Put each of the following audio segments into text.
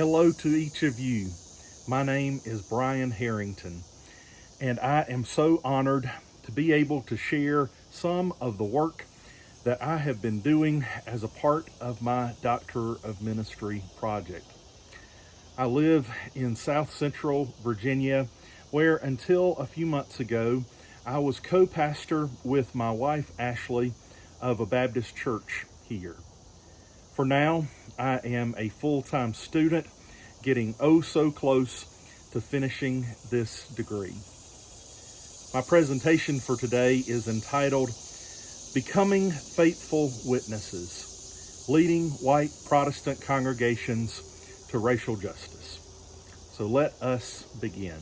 Hello to each of you. My name is Brian Harrington, and I am so honored to be able to share some of the work that I have been doing as a part of my Doctor of Ministry project. I live in South Central Virginia, where until a few months ago, I was co-pastor with my wife Ashley of a Baptist church here. For now, I am a full-time student, getting oh so close to finishing this degree. My presentation for today is entitled, Becoming Faithful Witnesses, Leading White Protestant Congregations to Racial Justice. So let us begin.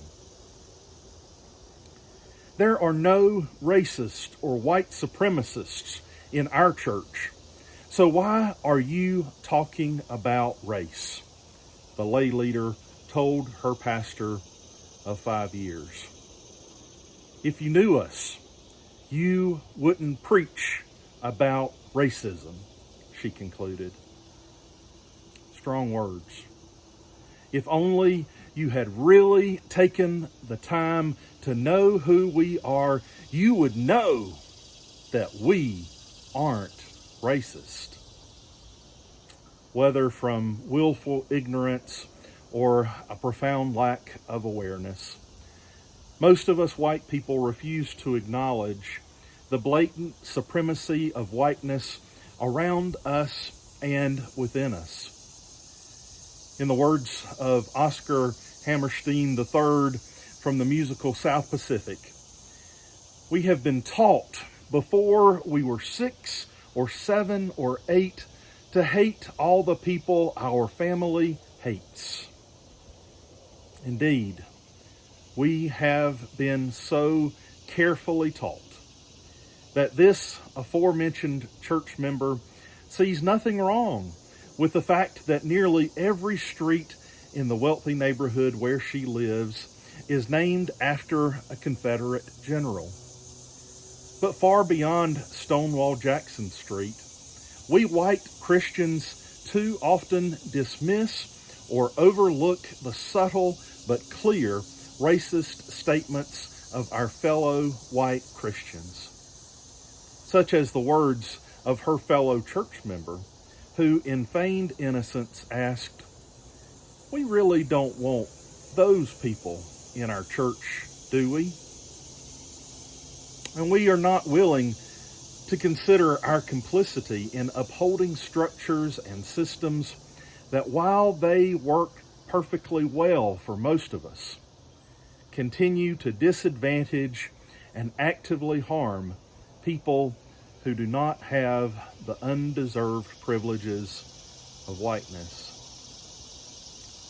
There are no racist or white supremacists in our church. So why are you talking about race? The lay leader told her pastor of 5 years. If you knew us, you wouldn't preach about racism, she concluded. Strong words. If only you had really taken the time to know who we are, you would know that we aren't racist. Whether from willful ignorance or a profound lack of awareness, most of us white people refuse to acknowledge the blatant supremacy of whiteness around us and within us. In the words of Oscar Hammerstein III from the musical South Pacific, we have been taught before we were 6 or 7 or 8 to hate all the people our family hates. Indeed, we have been so carefully taught that this aforementioned church member sees nothing wrong with the fact that nearly every street in the wealthy neighborhood where she lives is named after a Confederate general. But far beyond Stonewall Jackson Street, we white Christians too often dismiss or overlook the subtle but clear racist statements of our fellow white Christians, such as the words of her fellow church member, who in feigned innocence asked, "We really don't want those people in our church, do we?" And we are not willing to consider our complicity in upholding structures and systems that, while they work perfectly well for most of us, continue to disadvantage and actively harm people who do not have the undeserved privileges of whiteness.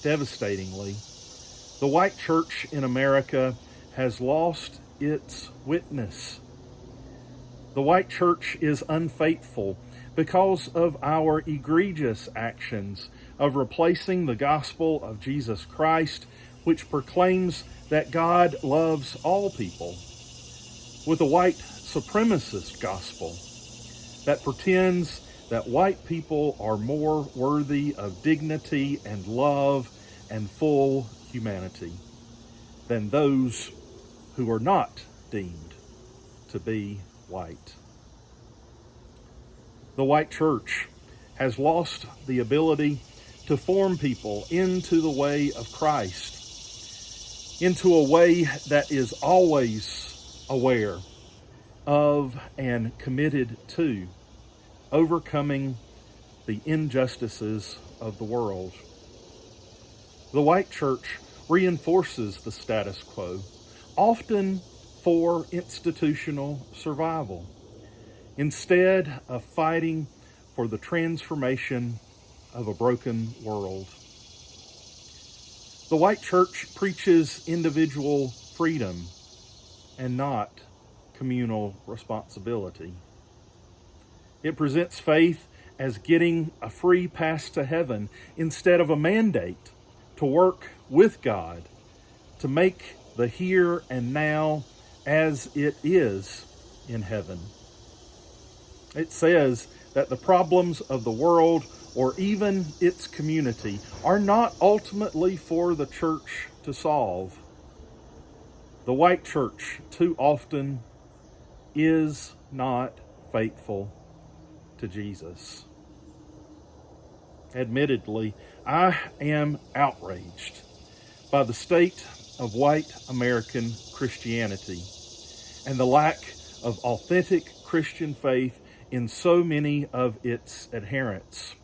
Devastatingly, the white church in America has lost its witness. The white church is unfaithful because of our egregious actions of replacing the gospel of Jesus Christ, which proclaims that God loves all people, with a white supremacist gospel that pretends that white people are more worthy of dignity and love and full humanity than those who are not deemed to be white. The white church has lost the ability to form people into the way of Christ, into a way that is always aware of and committed to overcoming the injustices of the world. The white church reinforces the status quo, often for institutional survival, instead of fighting for the transformation of a broken world. The white church preaches individual freedom and not communal responsibility. It presents faith as getting a free pass to heaven instead of a mandate to work with God to make the here and now as it is in heaven. It says that the problems of the world or even its community are not ultimately for the church to solve. The white church too often is not faithful to Jesus. Admittedly, I am outraged by the state of white American Christianity and the lack of authentic Christian faith in so many of its adherents.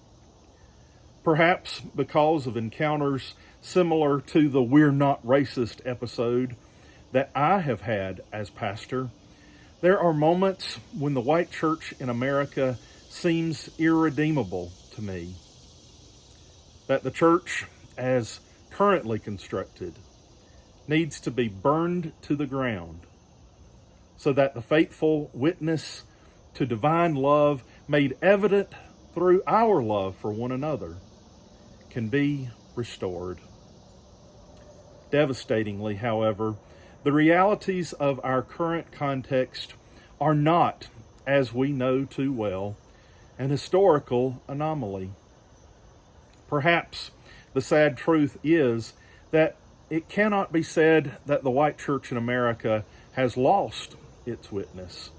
Perhaps because of encounters similar to the "we're not racist" episode that I have had as pastor, there are moments when the white church in America seems irredeemable to me. That the church, as currently constructed, needs to be burned to the ground so that the faithful witness to divine love made evident through our love for one another can be restored. Devastatingly, however, the realities of our current context are not, as we know too well, an historical anomaly. Perhaps the sad truth is that it cannot be said that the white church in America has lost its witness,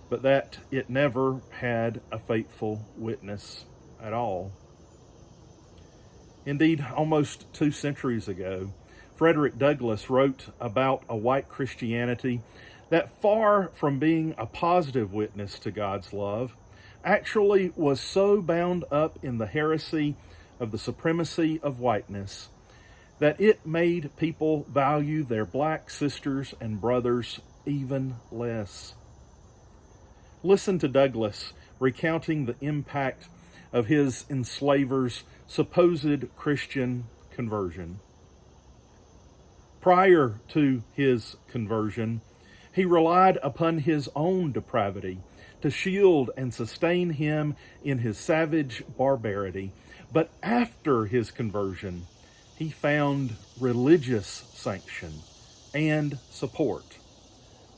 but that it never had a faithful witness at all. Indeed, almost 2 centuries ago, Frederick Douglass wrote about a white Christianity that, far from being a positive witness to God's love, actually was so bound up in the heresy of the supremacy of whiteness that it made people value their black sisters and brothers even less. Listen to Douglass recounting the impact of his enslavers' supposed Christian conversion. Prior to his conversion, he relied upon his own depravity to shield and sustain him in his savage barbarity. But after his conversion, he found religious sanction and support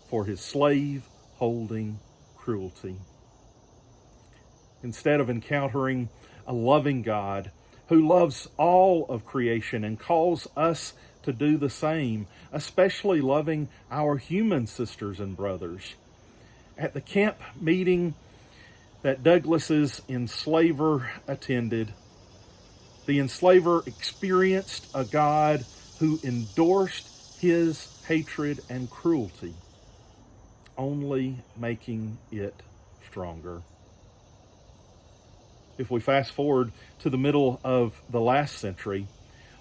for his slave-holding cruelty. Instead of encountering a loving God who loves all of creation and calls us to do the same, especially loving our human sisters and brothers, at the camp meeting that Douglass's enslaver attended, the enslaver experienced a God who endorsed his hatred and cruelty, only making it stronger. If we fast forward to the middle of the last century,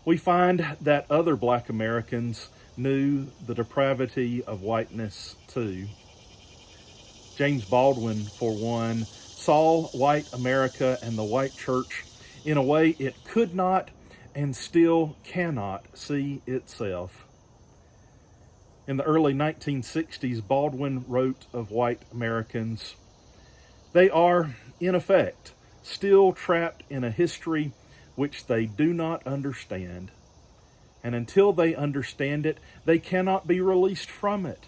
we find that other black Americans knew the depravity of whiteness too. James Baldwin, for one, saw white America and the white church in a way it could not and still cannot see itself. In the early 1960s, Baldwin wrote of white Americans, "They are, in effect, still trapped in a history which they do not understand. And until they understand it, they cannot be released from it.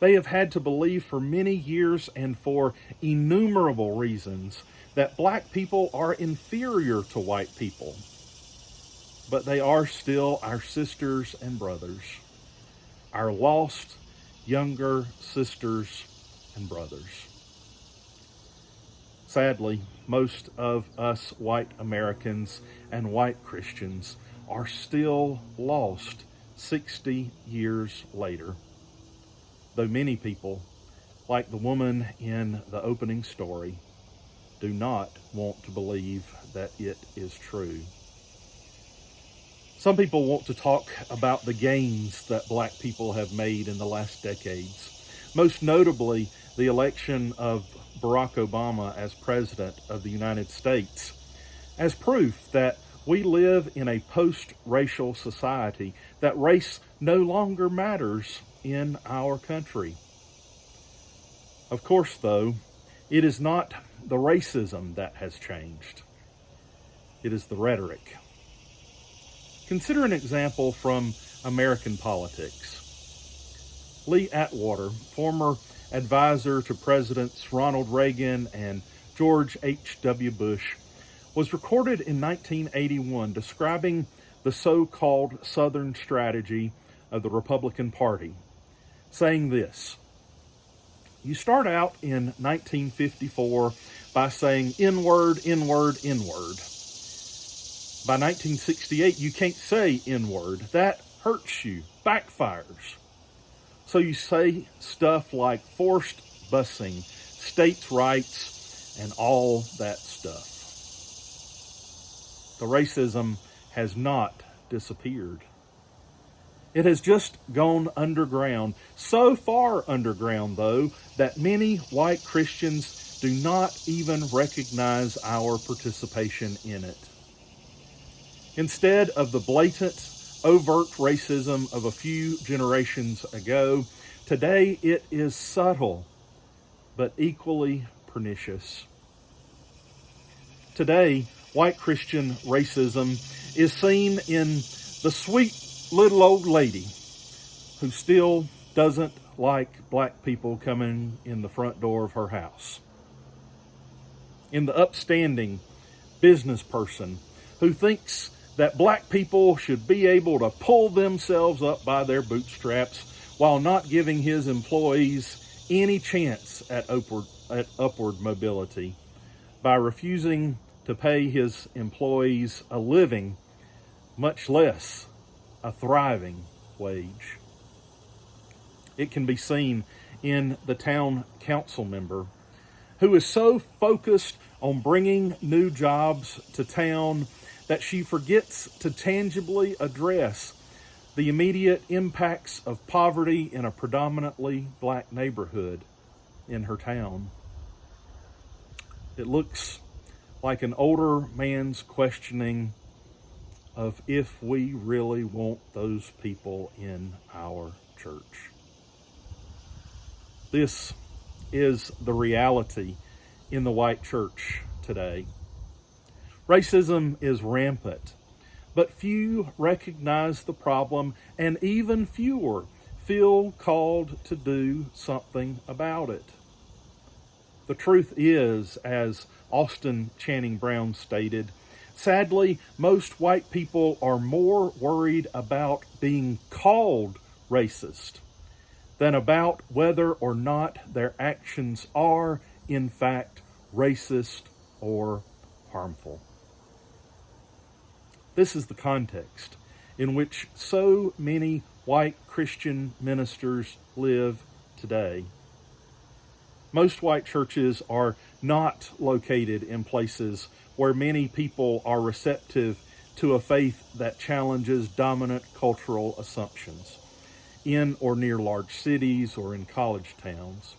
They have had to believe for many years and for innumerable reasons that black people are inferior to white people. But they are still our sisters and brothers, our lost younger sisters and brothers." Sadly, most of us white Americans and white Christians are still lost 60 years later, though many people, like the woman in the opening story, do not want to believe that it is true. Some people want to talk about the gains that black people have made in the last decades, most notably the election of Barack Obama as President of the United States, as proof that we live in a post-racial society, that race no longer matters in our country. Of course, though, it is not the racism that has changed. It is the rhetoric. Consider an example from American politics. Lee Atwater, former advisor to Presidents Ronald Reagan and George H.W. Bush, was recorded in 1981 describing the so-called Southern strategy of the Republican Party, saying this: you start out in 1954 by saying N-word, N-word, N-word. By 1968, you can't say N-word. That hurts you, backfires. So you say stuff like forced busing, states' rights, and all that stuff. The racism has not disappeared. It has just gone underground, so far underground, though, that many white Christians do not even recognize our participation in it. Instead of the blatant, overt racism of a few generations ago, today it is subtle, but equally pernicious. Today, white Christian racism is seen in the sweet little old lady who still doesn't like black people coming in the front door of her house, in the upstanding business person who thinks that black people should be able to pull themselves up by their bootstraps while not giving his employees any chance at upward mobility by refusing to pay his employees a living, much less a thriving wage. It can be seen in the town council member who is so focused on bringing new jobs to town that she forgets to tangibly address the immediate impacts of poverty in a predominantly black neighborhood in her town. It looks like an older man's questioning of if we really want those people in our church. This is the reality in the white church today. Racism is rampant, but few recognize the problem, and even fewer feel called to do something about it. The truth is, as Austin Channing Brown stated, sadly, most white people are more worried about being called racist than about whether or not their actions are, in fact, racist or harmful. This is the context in which so many white Christian ministers live today. Most white churches are not located in places where many people are receptive to a faith that challenges dominant cultural assumptions, in or near large cities or in college towns,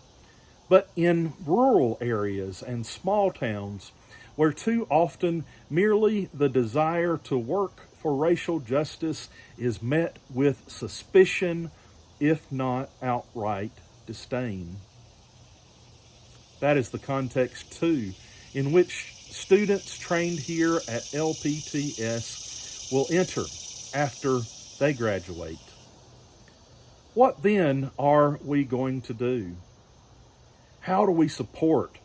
but in rural areas and small towns where too often merely the desire to work for racial justice is met with suspicion, if not outright disdain. That is the context, too, in which students trained here at LPTS will enter after they graduate. What then are we going to do? How do we support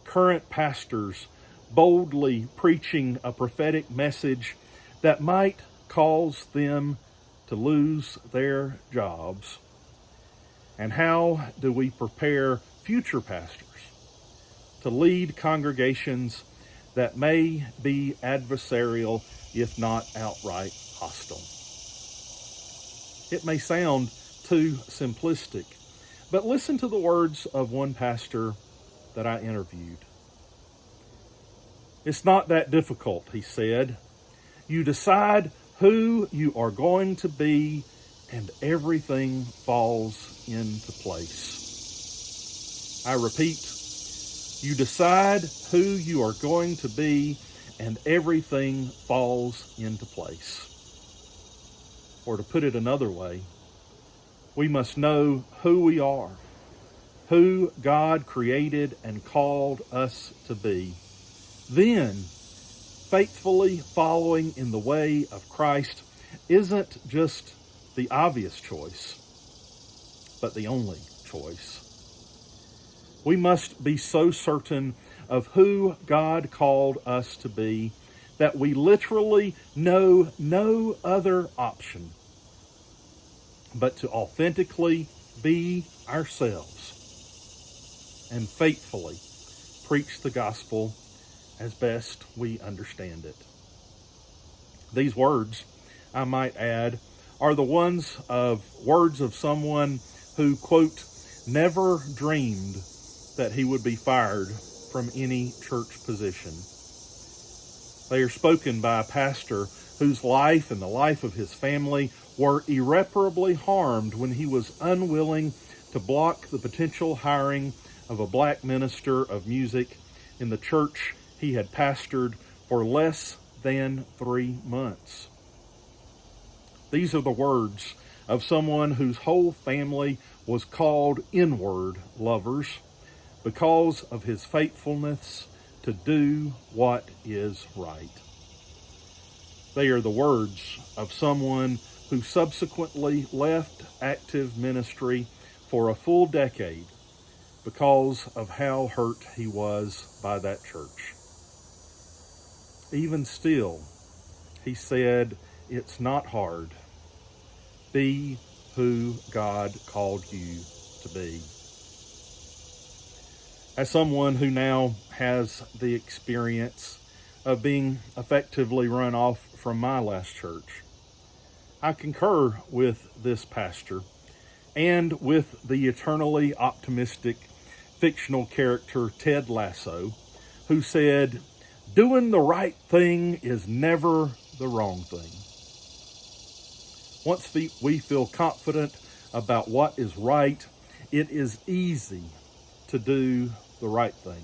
current pastors boldly preaching a prophetic message that might cause them to lose their jobs? And how do we prepare future pastors to lead congregations that may be adversarial, if not outright hostile? It may sound too simplistic, but listen to the words of one pastor that I interviewed. It's not that difficult, he said. You decide who you are going to be, and everything falls into place. I repeat, you decide who you are going to be, and everything falls into place. Or to put it another way, we must know who we are, who God created and called us to be. Then, faithfully following in the way of Christ isn't just the obvious choice, but the only choice. We must be so certain of who God called us to be, that we literally know no other option but to authentically be ourselves and faithfully preach the gospel as best we understand it. These words, I might add, are the words of someone who, quote, never dreamed that he would be fired from any church position. They are spoken by a pastor whose life and the life of his family were irreparably harmed when he was unwilling to block the potential hiring of a black minister of music in the church he had pastored for less than 3 months. These are the words of someone whose whole family was called inward lovers because of his faithfulness to do what is right. They are the words of someone who subsequently left active ministry for a full decade because of how hurt he was by that church. Even still, he said, it's not hard. Be who God called you to be. As someone who now has the experience of being effectively run off from my last church, I concur with this pastor and with the eternally optimistic fictional character Ted Lasso, who said, doing the right thing is never the wrong thing. Once we feel confident about what is right, it is easy to do the right thing.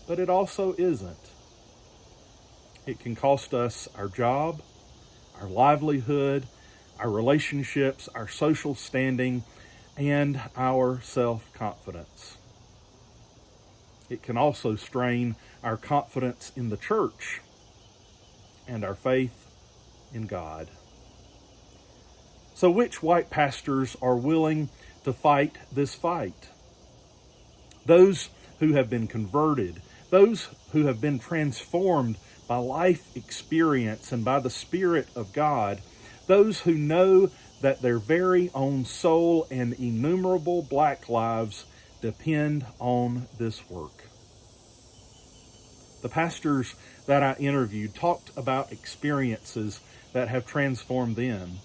But it also isn't. It can cost us our job, our livelihood, our relationships, our social standing, and our self-confidence. It can also strain our confidence in the church and our faith in God. So which white pastors are willing to fight this fight? Those who have been converted, those who have been transformed by life experience and by the Spirit of God, those who know that their very own soul and innumerable black lives depend on this work. The pastors that I interviewed talked about experiences that have transformed them,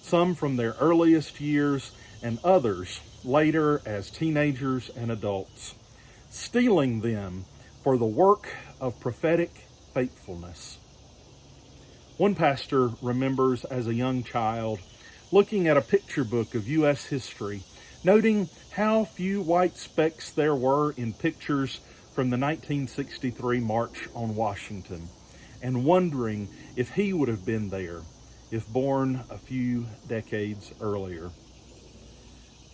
some from their earliest years and others later as teenagers and adults, steeling them for the work of prophetic faithfulness. One pastor remembers as a young child looking at a picture book of U.S. history, noting how few white specks there were in pictures from the 1963 March on Washington, and wondering if he would have been there if born a few decades earlier.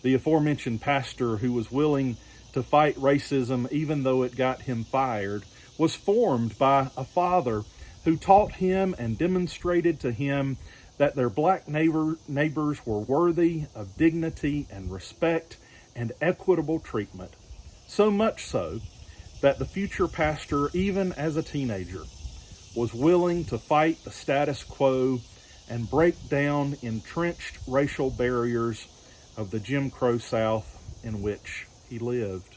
The aforementioned pastor, who was willing to fight racism even though it got him fired, was formed by a father who taught him and demonstrated to him that their black neighbors were worthy of dignity and respect and equitable treatment. So much so that the future pastor, even as a teenager, was willing to fight the status quo and break down entrenched racial barriers of the Jim Crow South in which he lived.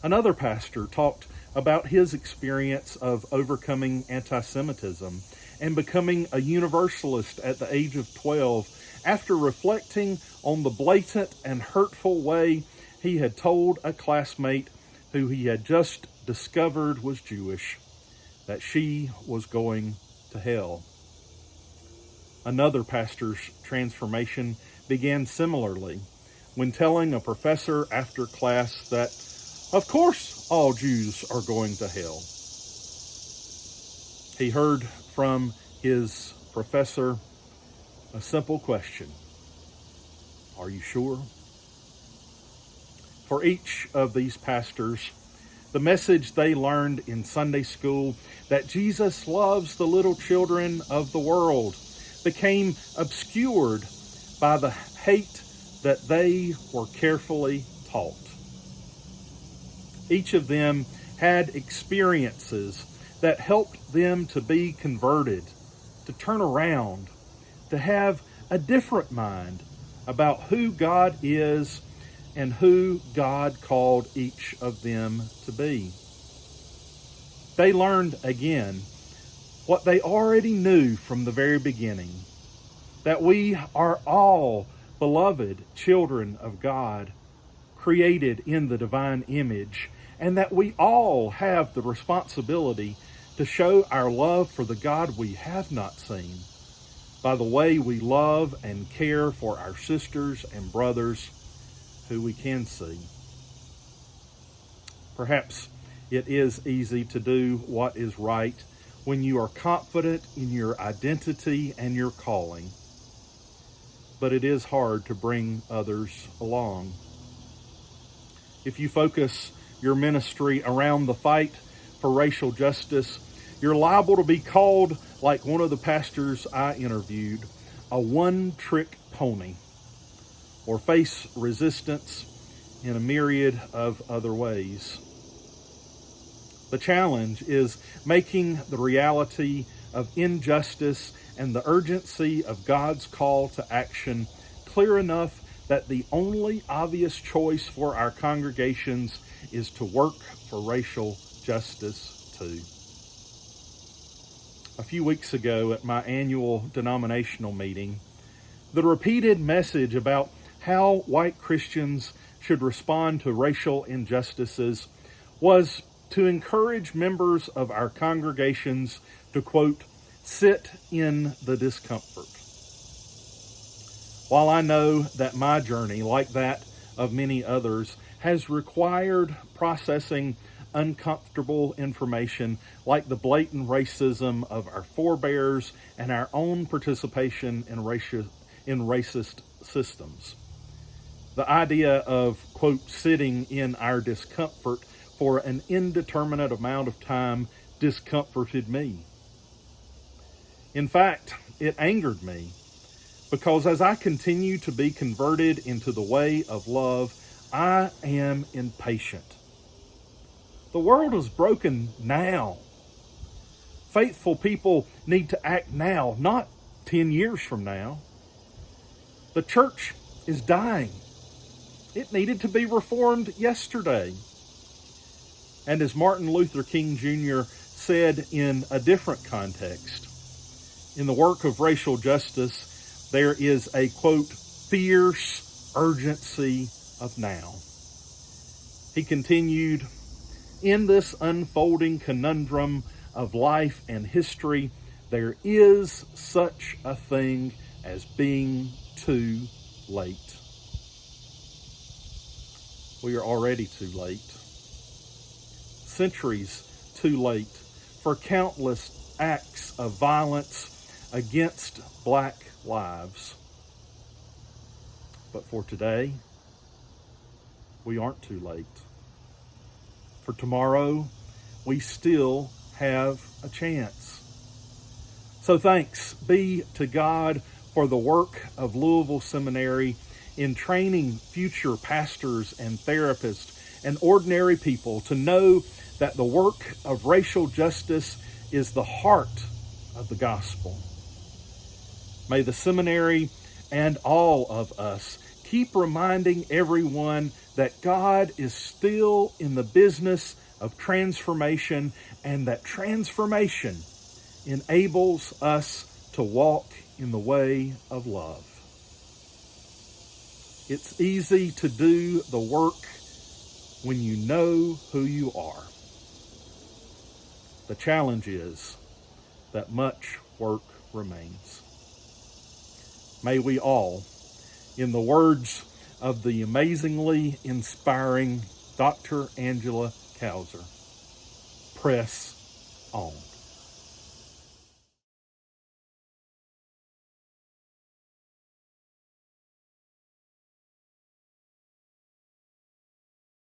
Another pastor talked about his experience of overcoming anti-Semitism and becoming a Universalist at the age of 12 after reflecting on the blatant and hurtful way he had told a classmate who he had just discovered was Jewish that she was going to hell. Another pastor's transformation began similarly when telling a professor after class that, of course, all Jews are going to hell. He heard from his professor a simple question: are you sure? For each of these pastors, the message they learned in Sunday school that Jesus loves the little children of the world became obscured by the hate that they were carefully taught. Each of them had experiences that helped them to be converted, to turn around, to have a different mind about who God is and who God called each of them to be. They learned again what they already knew from the very beginning, that we are all beloved children of God, created in the divine image, and that we all have the responsibility to show our love for the God we have not seen by the way we love and care for our sisters and brothers who we can see. Perhaps it is easy to do what is right when you are confident in your identity and your calling, but it is hard to bring others along. If you focus your ministry around the fight for racial justice, you're liable to be called, like one of the pastors I interviewed, a one-trick pony, or face resistance in a myriad of other ways. The challenge is making the reality of injustice and the urgency of God's call to action clear enough that the only obvious choice for our congregations is to work for racial justice too. A few weeks ago at my annual denominational meeting, the repeated message about how white Christians should respond to racial injustices was to encourage members of our congregations to, quote, sit in the discomfort. While I know that my journey, like that of many others, has required processing uncomfortable information like the blatant racism of our forebears and our own participation in racist systems. The idea of, quote, sitting in our discomfort for an indeterminate amount of time discomforted me. In fact, it angered me because as I continue to be converted into the way of love, I am impatient. The world is broken now. Faithful people need to act now, not 10 years from now. The church is dying. It needed to be reformed yesterday. And as Martin Luther King Jr. said in a different context, in the work of racial justice, there is a, quote, fierce urgency of now. He continued, in this unfolding conundrum of life and history, there is such a thing as being too late. We are already too late. Centuries too late for countless acts of violence against black lives. But for today, we aren't too late. For tomorrow, we still have a chance. So thanks be to God for the work of Louisville Seminary in training future pastors and therapists and ordinary people to know that the work of racial justice is the heart of the gospel. May the seminary and all of us keep reminding everyone that God is still in the business of transformation, and that transformation enables us to walk in the way of love. It's easy to do the work when you know who you are. The challenge is that much work remains. May we all, in the words of the amazingly inspiring Dr. Angela Kauser, press on.